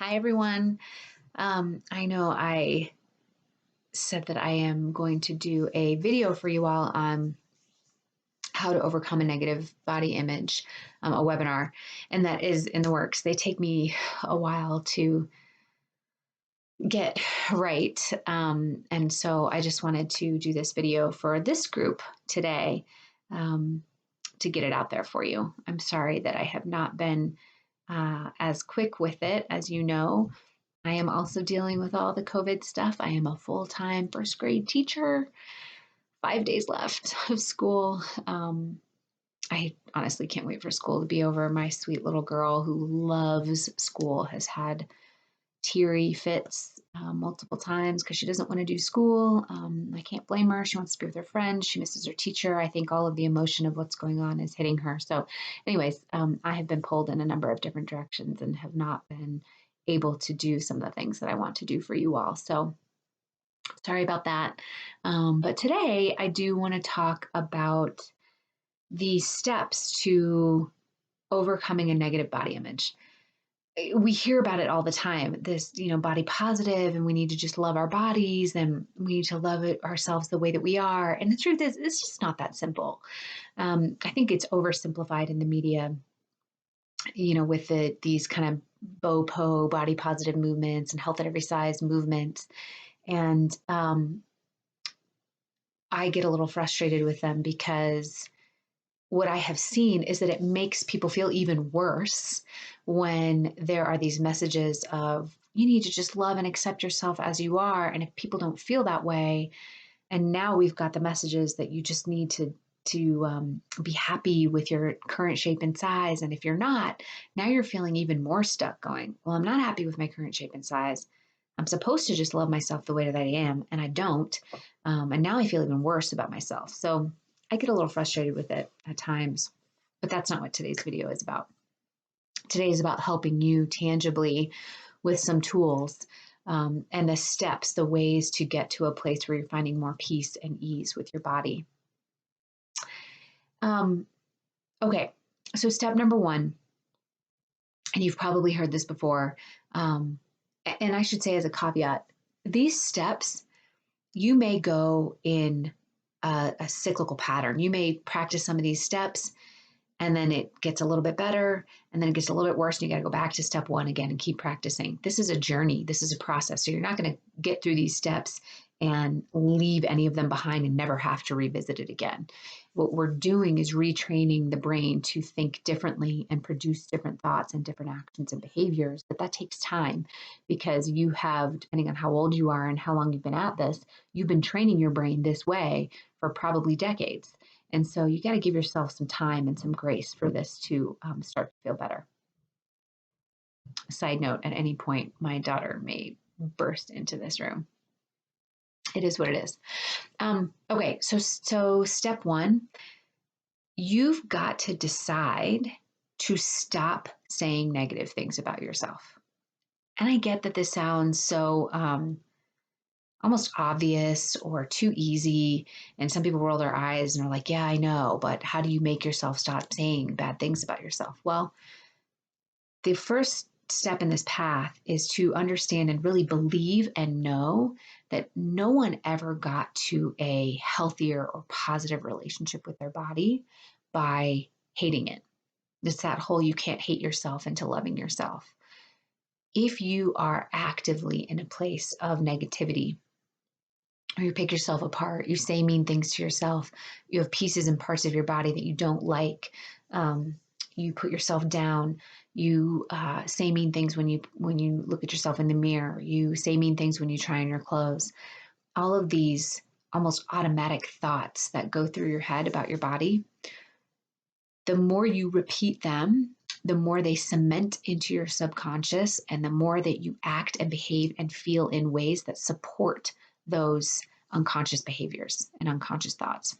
Hi, everyone. I know I said that I am going to do a video for you all on how to overcome a negative body image, a webinar, and that is in the works. They take me a while to get right. And so I just wanted to do this video for this group today um, to get it out there for you. I'm sorry that I have not been as quick with it, as you know. I am also dealing with all the COVID stuff. I am a full time first grade teacher, 5 days left of school. I honestly can't wait for school to be over. My sweet little girl who loves school has had teary fits multiple times because she doesn't want to do school. I can't blame her. She wants to be with her friends. She misses her teacher. I think all of the emotion of what's going on is hitting her. So, anyways, I have been pulled in a number of different directions and have not been able to do some of the things that I want to do for you all. So, sorry about that. But today I do want to talk about the steps to overcoming a negative body image. We hear about it all the time, this, body positive, and we need to just love our bodies and we need to love ourselves the way that we are. And the truth is, it's just not that simple. I think it's oversimplified in the media, with these kind of BOPO, body positive movements, and health at every size movements. And I get a little frustrated with them because what I have seen is that it makes people feel even worse when there are these messages of you need to just love and accept yourself as you are. And if people don't feel that way, and now we've got the messages that you just need to be happy with your current shape and size. And if you're not, now you're feeling even more stuck going, well, I'm not happy with my current shape and size. I'm supposed to just love myself the way that I am, and I don't. And now I feel even worse about myself. So I get a little frustrated with it at times, but that's not what today's video is about. Today is about helping you tangibly with some tools and the steps, the ways to get to a place where you're finding more peace and ease with your body. Okay, so step number one, and you've probably heard this before, and I should say as a caveat, these steps, you may go in a cyclical pattern. You may practice some of these steps and then it gets a little bit better and then it gets a little bit worse and you got to go back to step one again and keep practicing. This is a journey. This is a process. So you're not going to get through these steps and leave any of them behind and never have to revisit it again. What we're doing is retraining the brain to think differently and produce different thoughts and different actions and behaviors. But that takes time because you have, depending on how old you are and how long you've been at this, you've been training your brain this way for probably decades. And so you got to give yourself some time and some grace for this to start to feel better. Side note, at any point, my daughter may burst into this room. It is what it is. Okay, so step one, you've got to decide to stop saying negative things about yourself. And I get that this sounds so almost obvious or too easy. And some people roll their eyes and are like, yeah, I know, but how do you make yourself stop saying bad things about yourself? Well, the first step in this path is to understand and really believe and know that no one ever got to a healthier or positive relationship with their body by hating it. It's that whole you can't hate yourself into loving yourself. If you are actively in a place of negativity, or you pick yourself apart, you say mean things to yourself, you have pieces and parts of your body that you don't like, you put yourself down, you say mean things when you look at yourself in the mirror, you say mean things when you try on your clothes. All of these almost automatic thoughts that go through your head about your body, the more you repeat them, the more they cement into your subconscious and the more that you act and behave and feel in ways that support those unconscious behaviors and unconscious thoughts.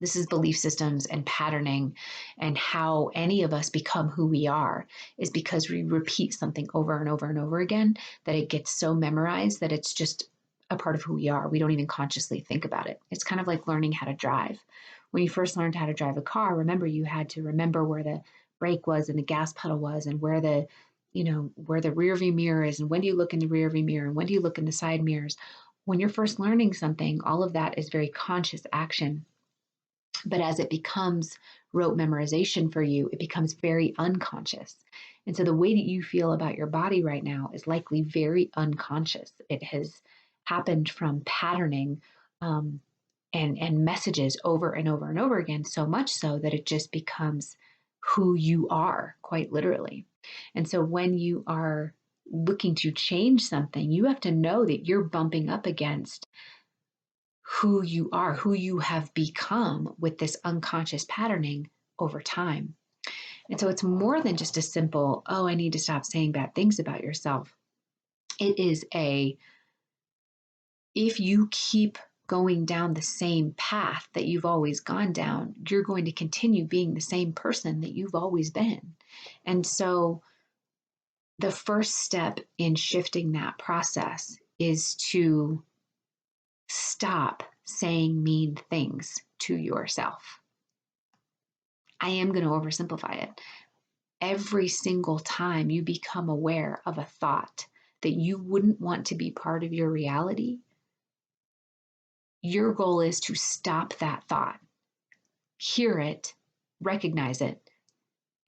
This is belief systems and patterning, and how any of us become who we are is because we repeat something over and over and over again that it gets so memorized that it's just a part of who we are. We don't even consciously think about it. It's kind of like learning how to drive. When you first learned how to drive a car, remember you had to remember where the brake was and the gas pedal was and where the where the rear view mirror is, and when do you look in the rear view mirror, and when do you look in the side mirrors. When you're first learning something, all of that is very conscious action. But as it becomes rote memorization for you, it becomes very unconscious. And so the way that you feel about your body right now is likely very unconscious. It has happened from patterning and messages over and over and over again, so much so that it just becomes who you are, quite literally. And so when you are looking to change something, you have to know that you're bumping up against who you are, who you have become with this unconscious patterning over time. And so it's more than just a simple, oh, I need to stop saying bad things about yourself. It is if you keep going down the same path that you've always gone down, you're going to continue being the same person that you've always been. And so the first step in shifting that process is to stop saying mean things to yourself. I am going to oversimplify it. Every single time you become aware of a thought that you wouldn't want to be part of your reality, your goal is to stop that thought, hear it, recognize it,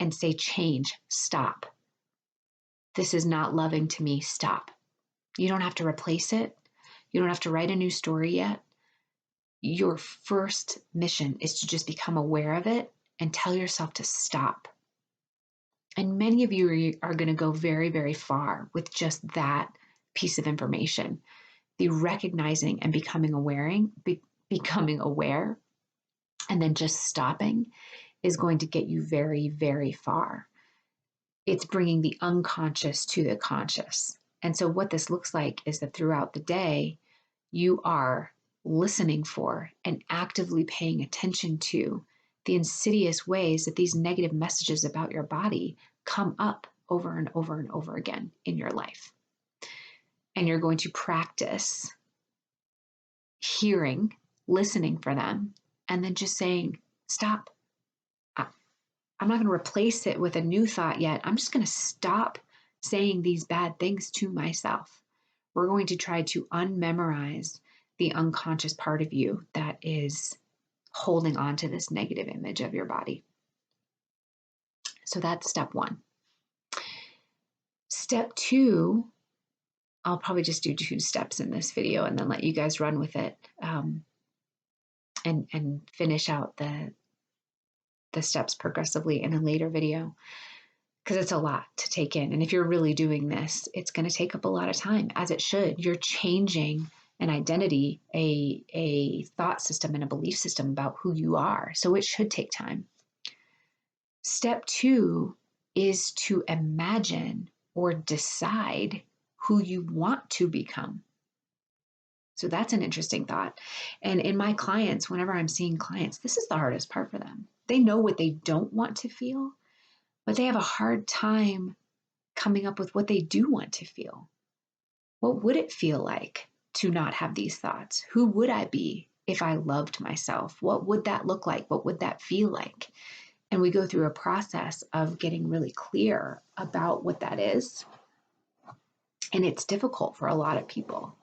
and say, change, stop. This is not loving to me, stop. You don't have to replace it. You don't have to write a new story yet. Your first mission is to just become aware of it and tell yourself to stop. And many of you are going to go very, very far with just that piece of information. The recognizing and becoming aware, and then just stopping is going to get you very, very far. It's bringing the unconscious to the conscious. And so what this looks like is that throughout the day, you are listening for and actively paying attention to the insidious ways that these negative messages about your body come up over and over and over again in your life. And you're going to practice hearing, listening for them, and then just saying, stop. I'm not going to replace it with a new thought yet. I'm just going to stop saying these bad things to myself. We're going to try to unmemorize the unconscious part of you that is holding on to this negative image of your body. So that's step one. Step two, I'll probably just do 2 steps in this video and then let you guys run with it and finish out the steps progressively in a later video, because it's a lot to take in. And if you're really doing this, it's going to take up a lot of time, as it should. You're changing an identity, a thought system, and a belief system about who you are. So it should take time. Step 2 is to imagine or decide who you want to become. So that's an interesting thought. And in my clients, whenever I'm seeing clients, this is the hardest part for them. They know what they don't want to feel, but they have a hard time coming up with what they do want to feel. What would it feel like to not have these thoughts? Who would I be if I loved myself? What would that look like? What would that feel like? And we go through a process of getting really clear about what that is. And it's difficult for a lot of people.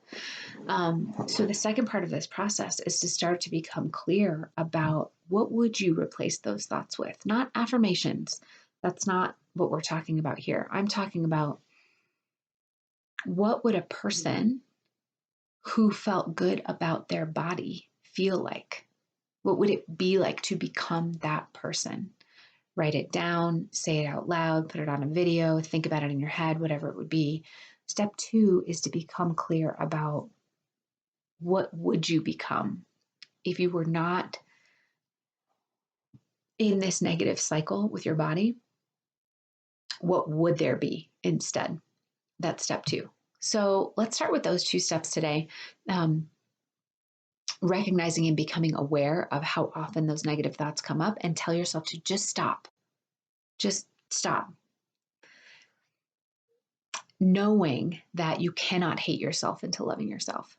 So the second part of this process is to start to become clear about what would you replace those thoughts with? Not affirmations. That's not what we're talking about here. I'm talking about what would a person who felt good about their body feel like? What would it be like to become that person? Write it down, say it out loud, put it on a video, think about it in your head, whatever it would be. Step 2 is to become clear about what would you become if you were not in this negative cycle with your body. What would there be instead? That's step 2. So let's start with those 2 steps today. Recognizing and becoming aware of how often those negative thoughts come up, and tell yourself to just stop. Just stop. Knowing that you cannot hate yourself into loving yourself.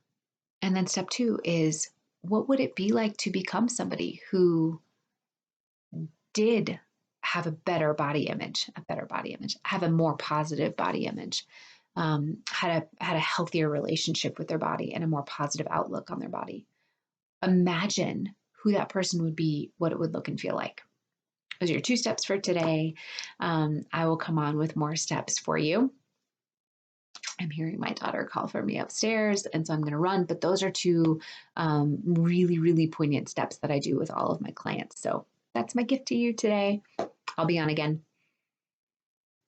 And then step 2 is, what would it be like to become somebody who did have a better body image, have a more positive body image, had a healthier relationship with their body and a more positive outlook on their body. Imagine who that person would be, what it would look and feel like. Those are your 2 steps for today. I will come on with more steps for you. I'm hearing my daughter call for me upstairs, and so I'm going to run. But those are 2 really, really poignant steps that I do with all of my clients. So that's my gift to you today. I'll be on again